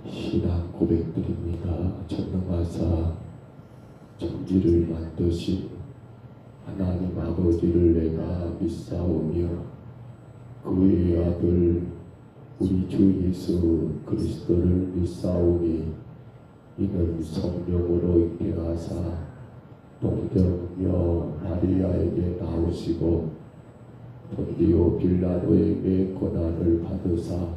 신앙 고백드립니다. 전능하사 천지를 만드신 하나님 아버지를 내가 믿사오며 그의 아들 우리 주 예수 그리스도를 믿사오니 이는 성령으로 잉태하사 동정녀 마리아에게 나오시고 본디오 빌라도에게 고난을 받으사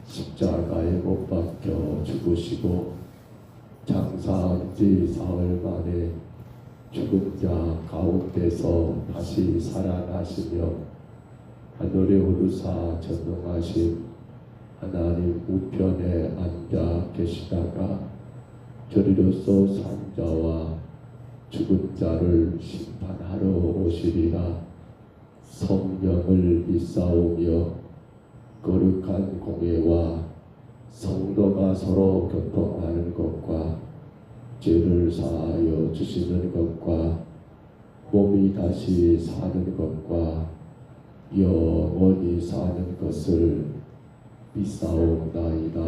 십자가에 못 박혀 죽으시고 장사한 지 사흘 만에 죽은 자 가운데서 다시 살아나시며 하늘에 오르사 전능하신 하나님 우편에 앉아 계시다가 저리로서 산자와 죽은 자를 심판하러 오시리라. 성령을 믿사오며 거룩한 공예와 성도가 서로 교통하는 것과 죄를 사하여 주시는 것과 몸이 다시 사는 것과 영원히 사는 것을 믿사옵나이다.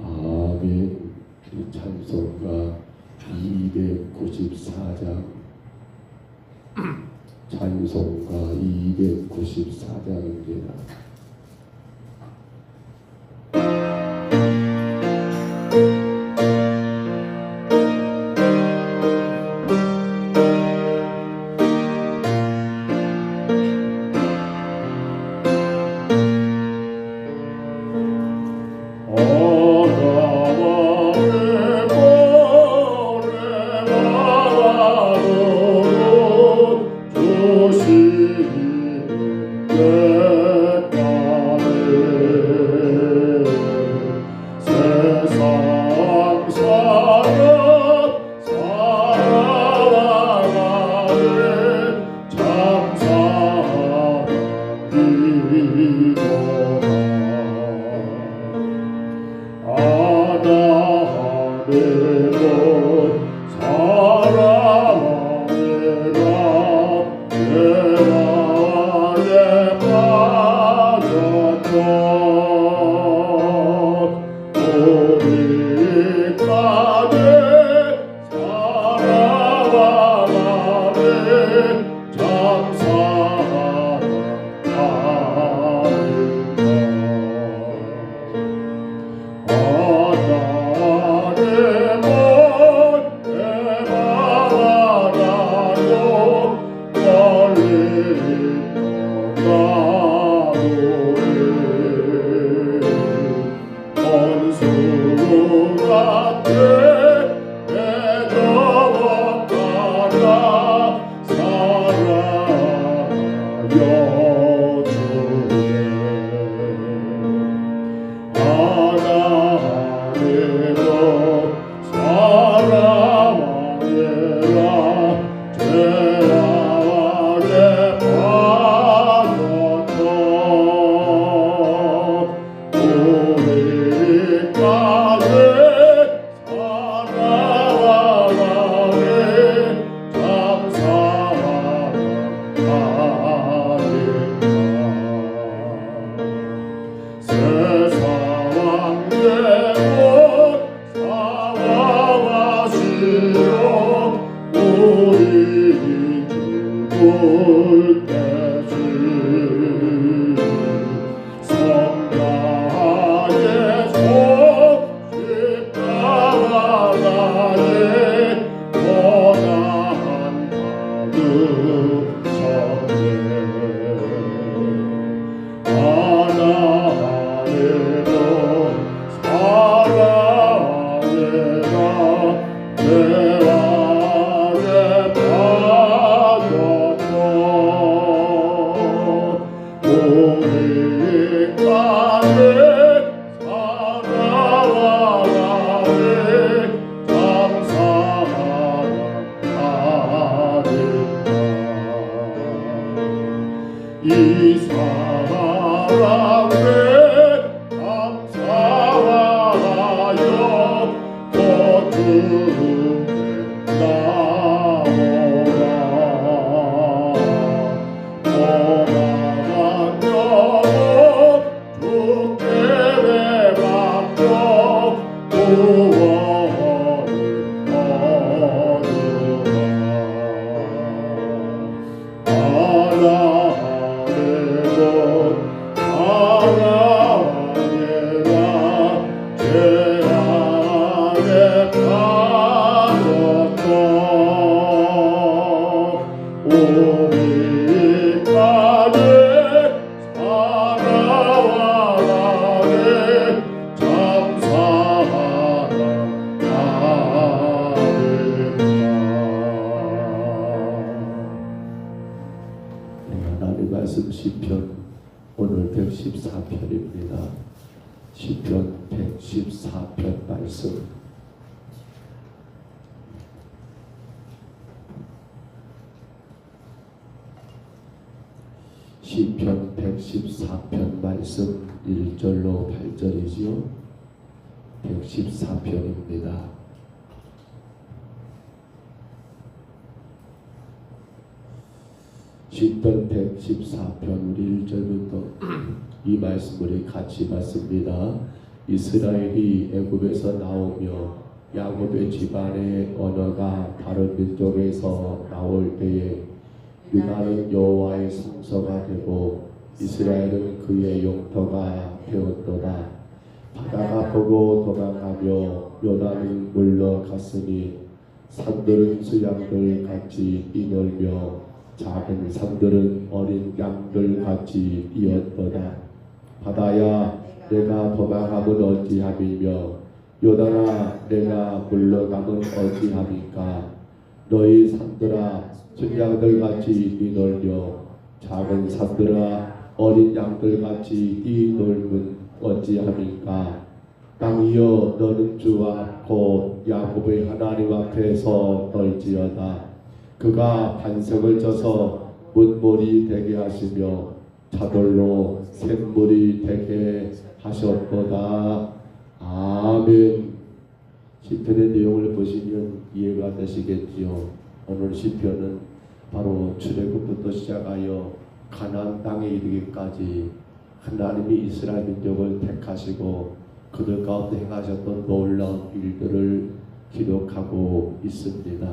아멘. 찬송가 294장 찬송가 294장입니다. Oh 시편 114편 말씀. 시편 114편 말씀 1절로 8절이지요. 114편입니다. 시편 114편 우리 1절부터 이 말씀을 같이 봤습니다. 이스라엘이 애굽에서 나오며 야곱의 집안의 언어가 다른 민족에서 나올 때에 유다는 여호와의 성소가 되고 이스라엘은 그의 영토가 되었도다. 바다가 보고 도망가며 요단은 물러갔으니 산들은 수양들 같이 뛰놀며 작은 산들은 어린 양들 같이 뛰었도다. 바다야 내가 도망가면 어찌함이며 요단아 내가 물러가면 어찌함이까. 너희 산들아 순양들 같이 뛰놀며 작은 산들아 어린 양들 같이 뛰놀면 어찌함이까. 땅이여 너는 주 앞 곧 야곱의 하나님 앞에서 떨지어다. 그가 반석을 져서 문물이 되게 하시며 차돌로 샘물이 되게 하셨도다. 아멘. 시편의 내용을 보시면 이해가 되시겠지요. 오늘 시편은 바로 출애굽부터 시작하여 가나안 땅에 이르기까지 하나님이 이스라엘 민족을 택하시고 그들 가운데 행하셨던 놀라운 일들을 기록하고 있습니다.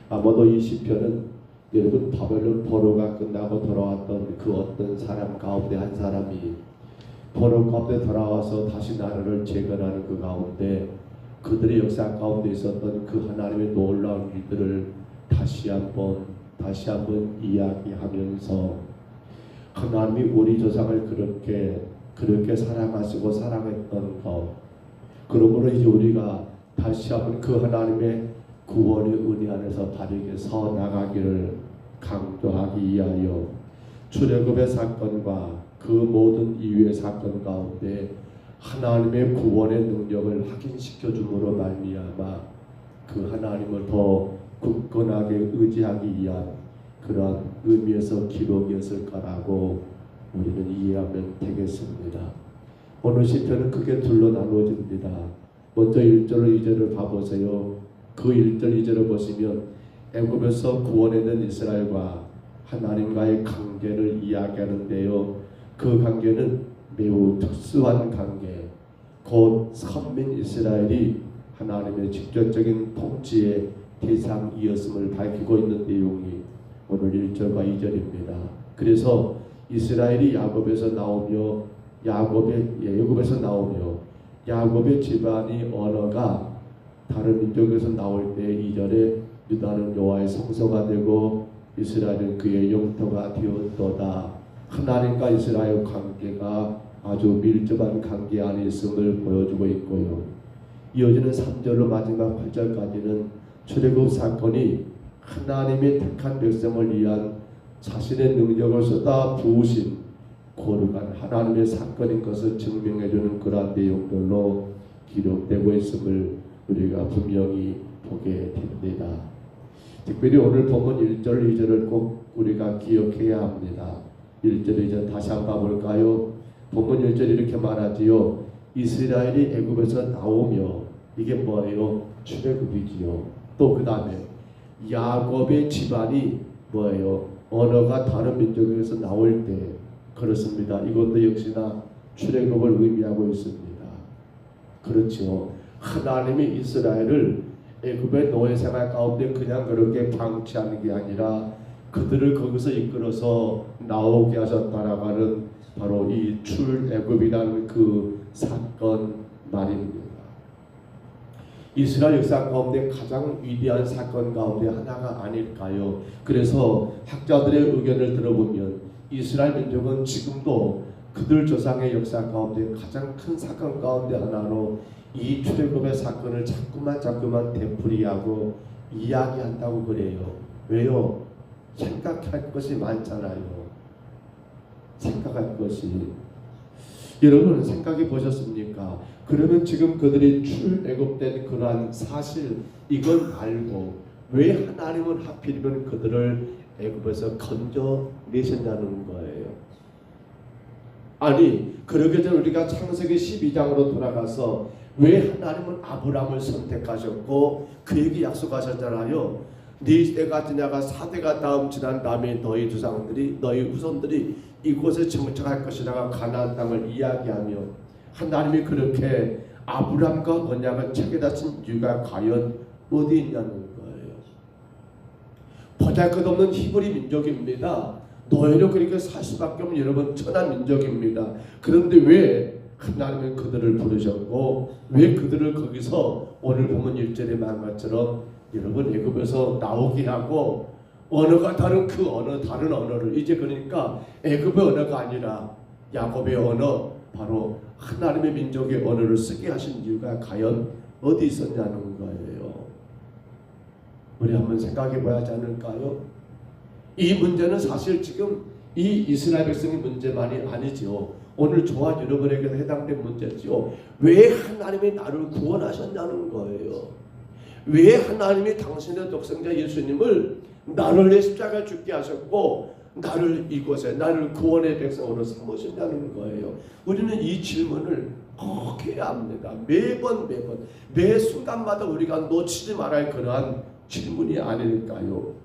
아마도 이 시편은 여러분 바벨론 포로가 끝나고 돌아왔던 그 어떤 사람 가운데 한 사람이 포로 가운데 돌아와서 다시 나라를 재건하는 그 가운데 그들의 역사 가운데 있었던 그 하나님의 놀라운 일들을 다시 한번 이야기하면서 하나님이 우리 조상을 그렇게 사랑하시고 사랑했던 것, 그러므로 이제 우리가 다시 한번 그 하나님의 구원의 은혜 안에서 바르게 서 나가기를 강조하기 위하여 출애굽의 사건과 그 모든 이후의 사건 가운데 하나님의 구원의 능력을 확인시켜 줌으로 말미암아 그 하나님을 더 굳건하게 의지하기 위한 그러한 의미에서 기록이었을까라고 우리는 이해하면 되겠습니다. 오늘 시편은 크게 둘로 나누어집니다. 먼저 1절로 2절을 봐보세요. 그 1절 2절을 보시면 애굽에서 구원해낸 이스라엘과 하나님과의 관계를 이야기하는데요. 그 관계는 매우 특수한 관계, 곧 선민 이스라엘이 하나님의 직접적인 통치의 대상이었음을 밝히고 있는 내용이 오늘 1절과 2절입니다. 그래서 이스라엘이 애굽에서 나오며 야곱의 집안의 언어가 다른 민족에서 나올 때 2절에 유다는 여호와의 성소가 되고 이스라엘은 그의 영토가 되었도다. 하나님과 이스라엘 관계가 아주 밀접한 관계 안에 있음을 보여주고 있고요. 이어지는 3절로 마지막 8절까지는 출애굽 사건이 하나님의 택한 백성을 위한 자신의 능력을 쏟아 부으신 거룩한 하나님의 사건인 것을 증명해주는 그러한 내용들로 기록되고 있음을 우리가 분명히 보게 됩니다. 특별히 오늘 본문 1절, 2절을 꼭 우리가 기억해야 합니다. 1절, 2절 다시 한번 볼까요? 본문 1절이 이렇게 말하지요. 이스라엘이 애굽에서 나오며, 이게 뭐예요? 출애굽이지요. 또 그 다음에 야곱의 집안이 뭐예요? 언어가 다른 민족에서 나올 때, 그렇습니다. 이것도 역시나 출애굽을 의미하고 있습니다. 그렇죠. 하나님이 이스라엘을 애굽의 노예 생활 가운데 그냥 그렇게 방치하는 게 아니라 그들을 거기서 이끌어서 나오게 하셨다라고 하는 바로 이 출애굽이라는 그 사건 말입니다. 이스라엘 역사 가운데 가장 위대한 사건 가운데 하나가 아닐까요? 그래서 학자들의 의견을 들어보면 이스라엘 민족은 지금도 그들 조상의 역사 가운데 가장 큰 사건 가운데 하나로 이 출애굽의 사건을 자꾸만 되풀이하고 이야기한다고 그래요. 왜요? 생각할 것이 많잖아요. 생각할 것이. 여러분 생각해 보셨습니까? 그러면 지금 그들이 출애굽된 그러한 사실 이걸 알고 왜 하나님은 하필이면 그들을 애굽에서 건져내셨냐는 거예요. 아니 그러기 전에 우리가 창세기 12장으로 돌아가서 왜 하나님은 아브라함을 선택하셨고 그에게 약속하셨잖아요. 네 때가 지나가 4대가 다음 지난 다음에 너희 조상들이 너희 후손들이 이곳에 정착할 것이라가 가나안 땅을 이야기하며 하나님이 그렇게 아브라함과 언약을 체결하 신 이유가 과연 어디 있냐는 거예요. 보잘것없는 히브리 민족입니다. 노예로 그렇게 살 수밖에 없는 여러분 천한 민족입니다. 그런데 왜 하나님은 그들을 부르셨고 왜 그들을 거기서 오늘 보면 1절에 말한 것처럼 여러분 애굽에서 나오게 하고 언어가 다른 그 언어 다른 언어를 이제 그러니까 애굽의 언어가 아니라 야곱의 언어 바로 하나님의 민족의 언어를 쓰게 하신 이유가 과연 어디 있었냐는 거예요. 우리 한번 생각해 봐야 하지 않을까요? 이 문제는 사실 지금 이 이스라엘 백성의 문제만이 아니지요. 오늘 저와 여러분에게도 해당된 문제지요. 왜 하나님이 나를 구원하셨냐는 거예요. 왜 하나님이 당신의 독생자 예수님을 나를 내 십자가에 죽게 하셨고 나를 이곳에 나를 구원의 백성으로 삼으셨냐는 거예요. 우리는 이 질문을 꼭 해야 합니다. 매번 매 순간마다 우리가 놓치지 말아야 할 그러한 질문이 아닐까요?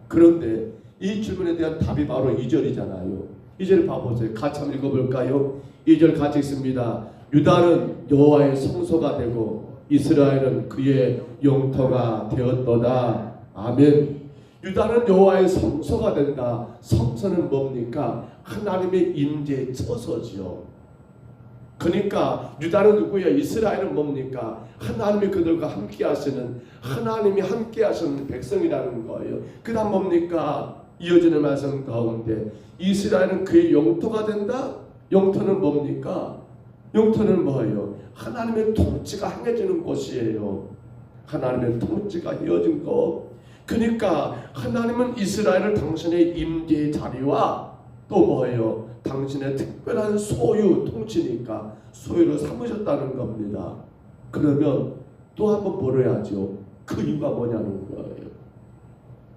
그런데 이 질문에 대한 답이 바로 2절이잖아요. 2절 봐보세요. 같이 한번 읽어볼까요? 2절 같이 읽습니다. 유다는 여호와의 성소가 되고 이스라엘은 그의 영토가 되었도다. 아멘. 유다는 여호와의 성소가 된다. 성소는 뭡니까? 하나님의 임재의 처소지요. 그러니까 유다는 누구야? 이스라엘은 뭡니까? 하나님이 그들과 함께 하시는 하나님이 함께 하시는 백성이라는 거예요. 그 다음 뭡니까? 이어지는 말씀 가운데 이스라엘은 그의 영토가 된다? 영토는 뭡니까? 영토는 뭐예요? 하나님의 통치가 행해지는 곳이에요. 하나님의 통치가 이어진 것. 그러니까 하나님은 이스라엘을 당신의 임재의 자리와 또 뭐예요? 당신의 특별한 소유, 통치니까 소유로 삼으셨다는 겁니다. 그러면 또 한번 물어야죠. 그 이유가 뭐냐는 거예요.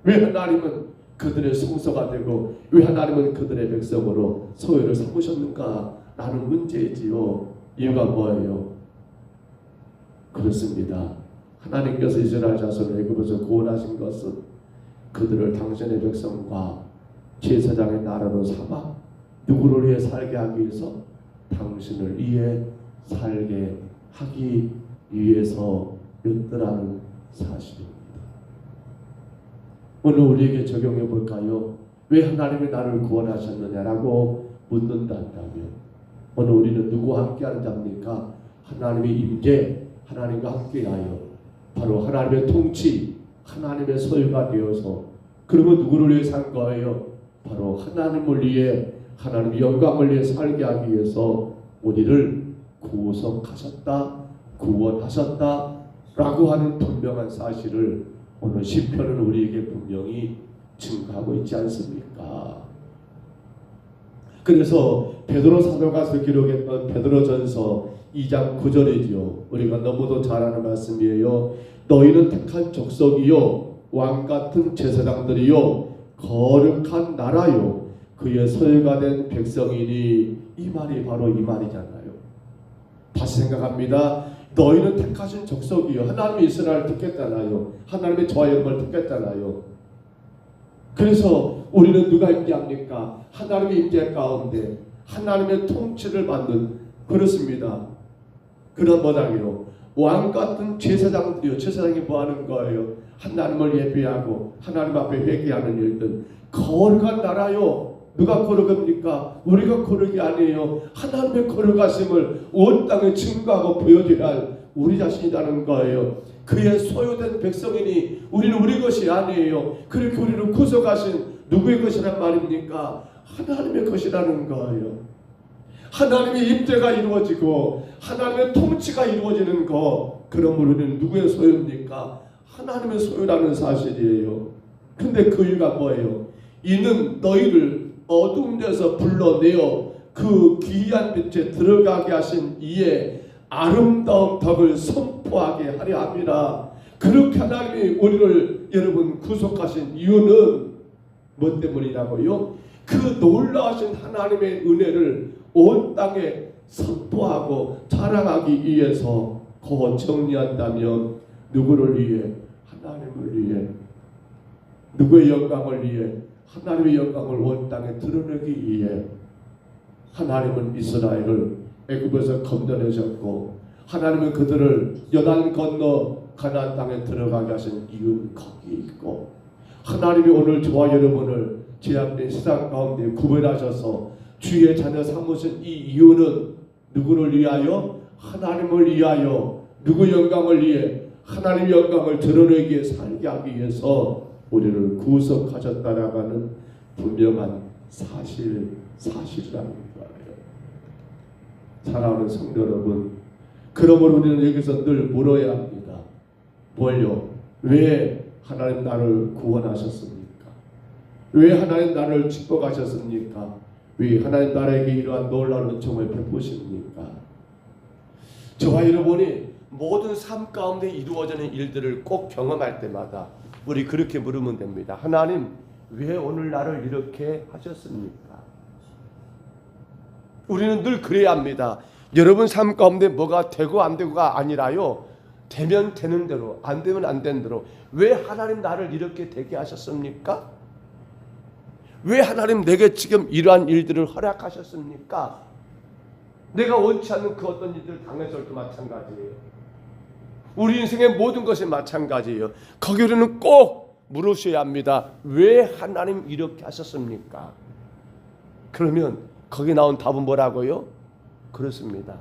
왜 하나님은 그들의 성소가 되고 왜 하나님은 그들의 백성으로 소유를 삼으셨는가? 라는 문제이지요. 이유가 뭐예요? 그렇습니다. 하나님께서 이스라엘 자손을 애굽에서 구원하신 것은 그들을 당신의 백성과 제사장의 나라로 삼아 누구를 위해 살게 하기 위해서? 당신을 위해 살게 하기 위해서였더라는 사실입니다. 오늘 우리에게 적용해 볼까요? 왜 하나님이 나를 구원하셨느냐라고 묻는다면 오늘 우리는 누구와 함께하는 자입니까? 하나님의 임재, 하나님과 함께하여 바로 하나님의 통치, 하나님의 소유가 되어서 그러면 누구를 위해 산 거예요? 바로 하나님을 위해 하나님의 영광을 위해 살게 하기 위해서 우리를 구속하셨다, 구원하셨다 라고 하는 분명한 사실을 오늘 시편은 우리에게 분명히 증거하고 있지 않습니까? 그래서 베드로 사도가 기록했던 베드로전서 2장 9절이지요. 우리가 너무도 잘 아는 말씀이에요. 너희는 택한 족속이요 왕같은 제사장들이요 거룩한 나라요 그의 소유가 된 백성이니 이 말이 바로 이 말이잖아요. 다시 생각합니다. 너희는 택하신 족속이요. 하나님이 이스라엘을 택했잖아요. 하나님의 저와 여러분을 택했잖아요. 그래서 우리는 누가 임재합니까? 하나님의 임재 가운데 하나님의 통치를 받는 그렇습니다. 그런 뭐냐고요? 왕같은 제사장들이요. 제사장이 뭐하는 거예요? 하나님을 예배하고 하나님 앞에 회개하는 일들. 거룩한 나라요. 누가 거룩합니까? 우리가 거룩이 아니에요. 하나님의 거룩하심을 온 땅에 증거하고 보여줘야 할 우리 자신이라는 거예요. 그의 소유된 백성이니 우리는 우리 것이 아니에요. 그렇게 우리를 구속하신 누구의 것이란 말입니까? 하나님의 것이라는 거예요. 하나님의 임재가 이루어지고 하나님의 통치가 이루어지는 것. 그럼 우리는 누구의 소유입니까? 하나님의 소유라는 사실이에요. 근데 그 이유가 뭐예요? 이는 너희를 어두운 데서 불러내어 그 귀한 빛에 들어가게 하신 이의 아름다운 덕을 선포하게 하려 합니다. 그렇게 하나님이 우리를 여러분 구속하신 이유는 뭐 때문이라고요? 그 놀라우신 하나님의 은혜를 온 땅에 선포하고 자랑하기 위해서 곧 정리한다면 누구를 위해? 하나님을 위해. 누구의 영광을 위해? 하나님의 영광을 온 땅에 드러내기 위해. 하나님은 이스라엘을 애굽에서 건져내셨고 하나님은 그들을 요단 건너 가나안 땅에 들어가게 하신 이유는 거기에 있고, 하나님이 오늘 저와 여러분을 죄악된 세상 가운데 구별하셔서 주의 자녀 삼으신 이 이유는 누구를 위하여? 하나님을 위하여. 누구 영광을 위해? 하나님의 영광을 드러내기 위해 살게 하기 위해서 우리를 구속하셨다라고 하는 분명한 사실이라는 거예요. 사랑하는 성도 여러분, 그러므로 우리는 여기서 늘 물어야 합니다. 뭘요? 왜 하나님 나를 구원하셨습니까? 왜 하나님 나를 축복하셨습니까? 왜 하나님 나에게 이러한 놀라운 은총을 베푸십니까? 저와 여러분이 모든 삶 가운데 이루어지는 일들을 꼭 경험할 때마다 우리 그렇게 물으면 됩니다. 하나님, 왜 오늘 나를 이렇게 하셨습니까? 우리는 늘 그래야 합니다. 여러분 삶 가운데 뭐가 되고 안 되고가 아니라요, 되면 되는 대로, 안 되면 안 되는 대로, 왜 하나님 나를 이렇게 되게 하셨습니까? 왜 하나님 내게 지금 이러한 일들을 허락하셨습니까? 내가 원치 않는 그 어떤 일들을 당했을 때 마찬가지예요. 우리 인생의 모든 것이 마찬가지예요. 거기 우리는 꼭 물으셔야 합니다. 왜 하나님 이렇게 하셨습니까? 그러면 거기 나온 답은 뭐라고요? 그렇습니다.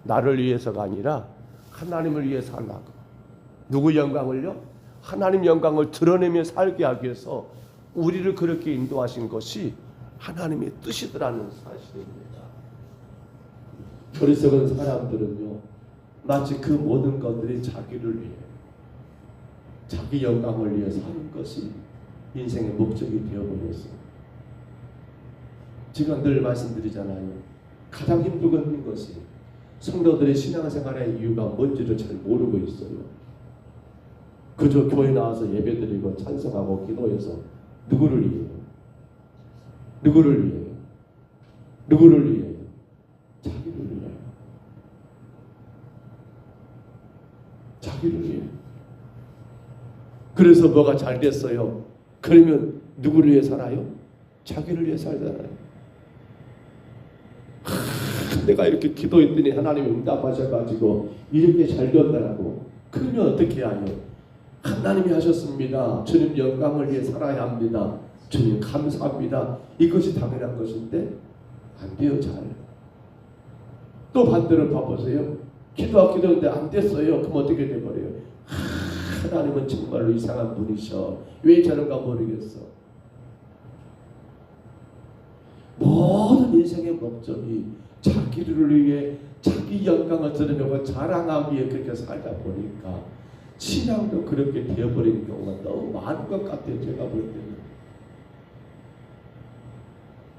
나를 위해서가 아니라 하나님을 위해서 하려고. 누구 영광을요? 하나님 영광을 드러내며 살게 하기 위해서 우리를 그렇게 인도하신 것이 하나님의 뜻이더라는 사실입니다. 어리석은 사람들은요, 마치 그 모든 것들이 자기를 위해, 자기 영광을 위해 사는 것이 인생의 목적이 되어버렸어요. 제가 늘 말씀드리잖아요. 가장 힘든 것이 성도들의 신앙생활의 이유가 뭔지를 잘 모르고 있어요. 그저 교회 나와서 예배드리고 찬송하고 기도해서 누구를 위해요? 누구를 위해요? 누구를 위해요? 자기를 위해요. 자기를 위해요. 그래서 뭐가 잘 됐어요? 그러면 누구를 위해 살아요? 자기를 위해 살잖아요. 내가 이렇게 기도했더니 하나님이 응답하셔가지고 이렇게 잘 되었다라고. 그러면 어떻게 해야 해요? 하나님이 하셨습니다. 주님 영광을 위해 살아야 합니다. 주님 감사합니다. 이것이 당연한 것인데 안 돼요. 잘. 또 반대로 봐보세요. 기도했는데 안 됐어요. 그럼 어떻게 돼버려요? 하나님은 정말로 이상한 분이셔. 왜 저런가 모르겠어. 모든 인생의 목적이 자기를 위해, 자기 영광을 드러내고 자랑하기 위해 그렇게 살다 보니까 신앙도 그렇게 되어버리는 경우가 너무 많은 것 같아요. 제가 볼 때는.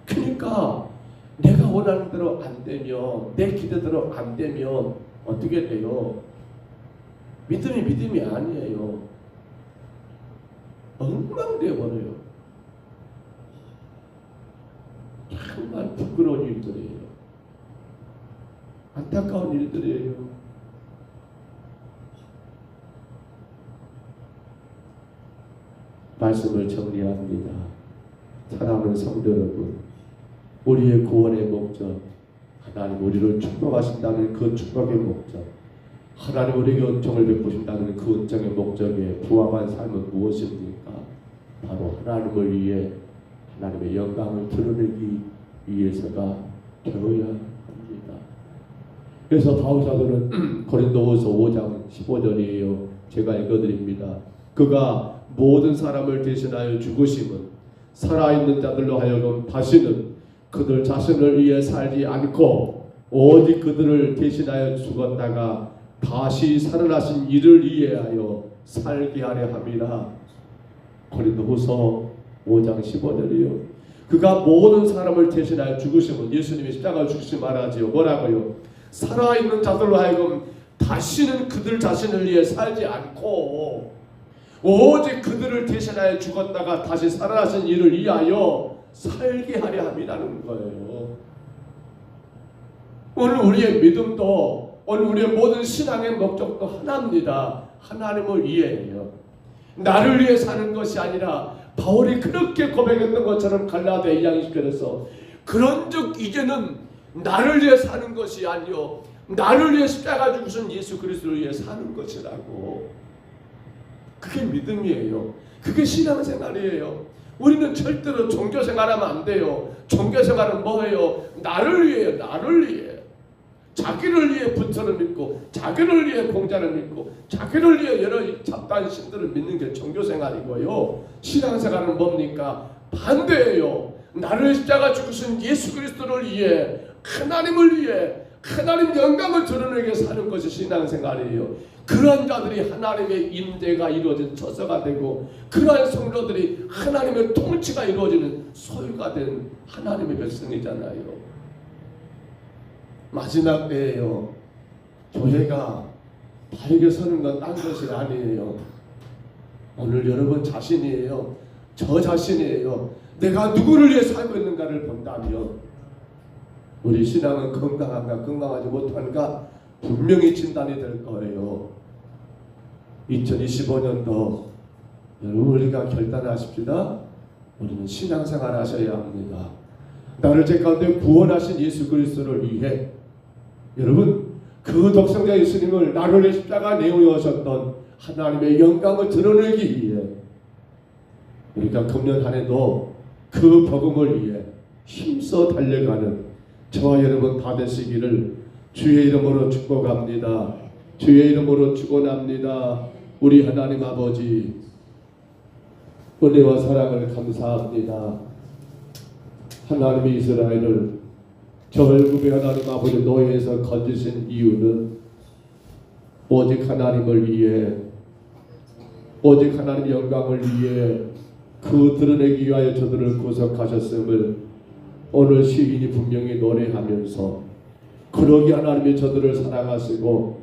그러니까 내가 원하는 대로 안 되면, 내 기대대로 안 되면 어떻게 돼요? 믿음이 아니에요. 엉망되어버려요. 정말 부끄러운 일들이에요. 안타까운 일들이에요. 말씀을 정리합니다. 사랑하는 성도 여러분, 우리의 구원의 목적, 하나님 우리를 축복하신다는 그 축복의 목적, 하나님 우리에게 은총을 베푸신다는 그 은총의 목적에 부합한 삶은 무엇입니까? 바로 하나님을 위해, 하나님의 영광을 드러내기 위해서가 되어야 합니다. 그래서 바울사도는 고린도후서 5장 15절이에요. 제가 읽어드립니다. 그가 모든 사람을 대신하여 죽으심은 살아있는 자들로 하여금 다시는 그들 자신을 위해 살지 않고 오직 그들을 대신하여 죽었다가 다시 살아나신 이를 위하여 살게 하려 함이라. 고린도후서 5장 15절이요. 그가 모든 사람을 대신하여 죽으심은 예수님이 십자가를 죽으심 말하지요. 뭐라고요? 살아있는 자들로 하여금 다시는 그들 자신을 위해 살지 않고 오직 그들을 대신하여 죽었다가 다시 살아나신 이를 위하여 살게 하려 함이라는 거예요. 오늘 우리의 믿음도, 오늘 우리의 모든 신앙의 목적도 하나입니다. 하나님을 위해예요. 나를 위해 사는 것이 아니라 바울이 그렇게 고백했던 것처럼 갈라디아 2장 20절에서 그런즉 이제는 나를 위해 사는 것이 아니요 나를 위해 십자가 죽으신 예수 그리스도를 위해 사는 것이라고. 그게 믿음이에요. 그게 신앙생활이에요. 우리는 절대로 종교생활하면 안 돼요. 종교생활은 뭐예요? 나를 위해, 나를 위해. 자기를 위해 부처를 믿고, 자기를 위해 공자를 믿고, 자기를 위해 여러 잡다한 신들을 믿는 게 종교생활이고요. 신앙생활은 뭡니까? 반대예요. 나를 십자가 죽으신 예수 그리스도를 위해, 하나님을 위해, 하나님 영광을 드러내게 사는 것이 신앙생활이에요. 그러한 자들이 하나님의 임재가 이루어진 처소가 되고, 그러한 성도들이 하나님의 통치가 이루어지는 소유가 된 하나님의 백성이잖아요. 마지막 때예요. 교회가 바르게 서는 건 딴 것이 아니에요. 오늘 여러분 자신이에요. 저 자신이에요. 내가 누구를 위해 살고 있는가를 본다면 우리 신앙은 건강한가 건강하지 못한가 분명히 진단이 될 거예요. 2025년도 여러분 우리가 결단하십시다. 우리는 신앙생활 하셔야 합니다. 나를 제 가운데 구원하신 예수 그리스도를 위해, 여러분 그 독생자 예수님을 나를 위해 십자가 내어 오셨던 하나님의 영광을 드러내기 위해 우리가 금년 한 해도 그 복음을 위해 힘써 달려가는 저와 여러분 다 되시기를 주의 이름으로 축복합니다. 주의 이름으로 축원합니다. 우리 하나님 아버지 은혜와 사랑을 감사합니다. 하나님이 이스라엘을 저혈급의 하나님 아버지 노예에서 건지신 이유는 오직 하나님을 위해, 오직 하나님 영광을 위해 그 드러내기 위하여 저들을 구속하셨음을 오늘 시인이 분명히 노래하면서, 그러기 하나님이 저들을 사랑하시고,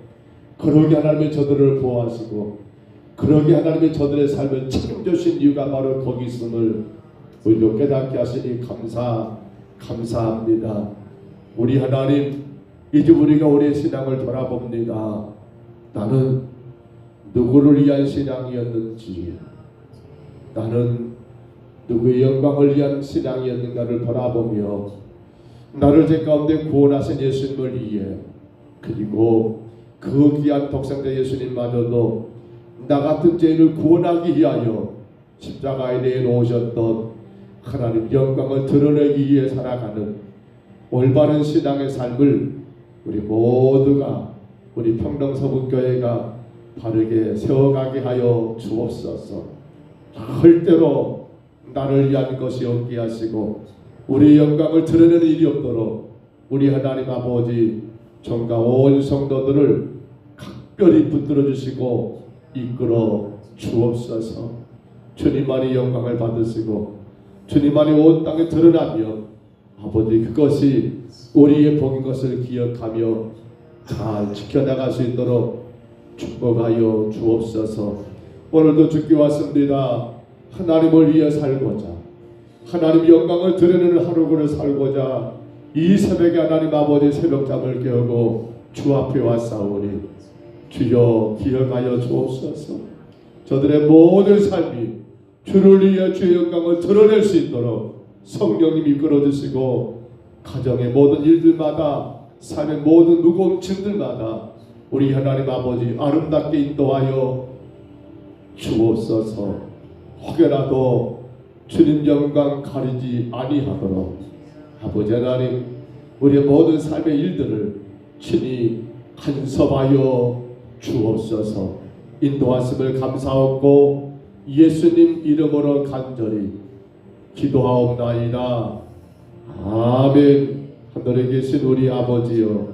그러기 하나님이 저들을 보호하시고, 그러기 하나님이 저들의 삶을 책임져주신 이유가 바로 거기 있음을 우리도 깨닫게 하시니 감사합니다. 우리 하나님, 이제 우리가 우리의 신앙을 돌아봅니다. 나는 누구를 위한 신앙이었는지, 나는 누구의 영광을 위한 신앙이었는가를 돌아보며 나를 제 가운데 구원하신 예수님을 위해, 그리고 그 귀한 독생자 예수님마저도 나 같은 죄인을 구원하기 위하여 십자가에 내놓으셨던 하나님 영광을 드러내기 위해 살아가는 올바른 신앙의 삶을 우리 모두가, 우리 평동서북교회가 바르게 세워가게 하여 주옵소서. 절대로 나를 위한 것이 없게 하시고 우리 영광을 드러내는 일이 없도록 우리 하나님 아버지 종과 온 성도들을 각별히 붙들어 주시고 이끌어 주옵소서. 주님만이 영광을 받으시고 주님만이 온 땅에 드러나며 아버지 그것이 우리의 복인 것을 기억하며 잘 지켜나갈 수 있도록 축복하여 주옵소서. 오늘도 주께 왔습니다. 하나님을 위해 살고자, 하나님 영광을 드러내는 하루를 살고자 이 새벽에 하나님 아버지 새벽잠을 깨우고 주 앞에 왔사오니 주여 기억하여 주옵소서. 저들의 모든 삶이 주를 위해 주의 영광을 드러낼 수 있도록 성령님 이끌어 주시고 가정의 모든 일들마다, 삶의 모든 무거운 짐들마다 우리 하나님 아버지 아름답게 인도하여 주옵소서. 혹여라도 주님 영광 가리지 아니하도록 아버지 하나님 우리의 모든 삶의 일들을 친히 간섭하여 주옵소서. 인도하심을 감사하고 예수님 이름으로 간절히 기도하옵나이다. 아멘. 하늘에 계신 우리 아버지여,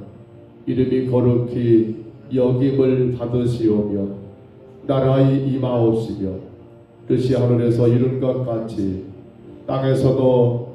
이름이 거룩히 여김을 받으시오며 나라의 임하옵시며 뜻이 하늘에서 이룬 것 같이 땅에서도